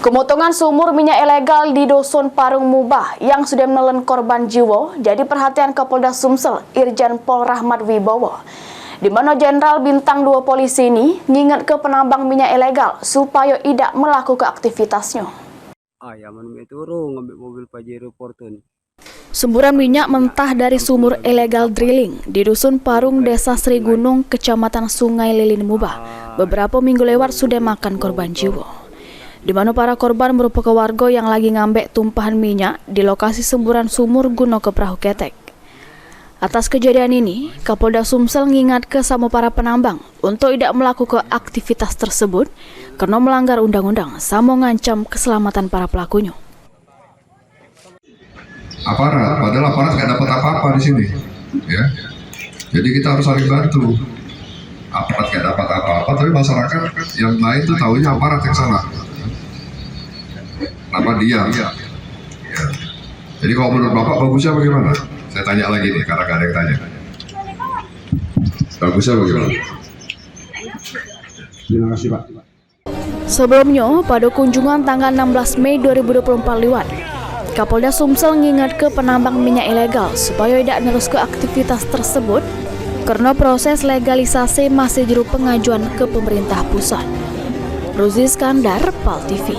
Pemotongan sumur minyak ilegal di Dusun Parung Mubah yang sudah menelan korban jiwa jadi perhatian Kapolda Sumsel Irjen Pol Rahmat Wibowo. Di mana Jenderal Bintang 2 polisi ini ngingat ke penambang minyak ilegal supaya tidak melakukan aktivitasnya. Ngambil mobil Pajero Fortune. Semburan minyak mentah dari sumur ilegal drilling di Dusun Parung, Desa Sri Gunung, Kecamatan Sungai Lilin Mubah beberapa minggu lewat sudah makan korban jiwa. Di mana para korban merupakan warga yang lagi ngambek tumpahan minyak di lokasi semburan sumur guna ke perahu ketek. Atas kejadian ini, Kapolda Sumsel ngingat ke sama para penambang untuk tidak melakukan aktivitas tersebut karena melanggar undang-undang sama ngancam keselamatan para pelakunya. Padahal aparat nggak dapat apa-apa di sini, ya. Jadi kita harus saling bantu. Aparat nggak dapat apa-apa, tapi masyarakat yang lain tuh tahunya aparat yang salah. Kenapa diam? Ya. Jadi kalau menurut Bapak bagusnya bagaimana? Saya tanya lagi nih, karena nggak ada yang tanya. Bagusnya bagaimana? Terima kasih Pak. Sebelumnya, pada kunjungan tanggal 16 Mei 2024 lewat, Kapolda Sumsel ngingat ke penambang minyak ilegal supaya tidak menerus ke aktivitas tersebut karena proses legalisasi masih juru pengajuan ke pemerintah pusat. Ruzi Skandar, PAL TV.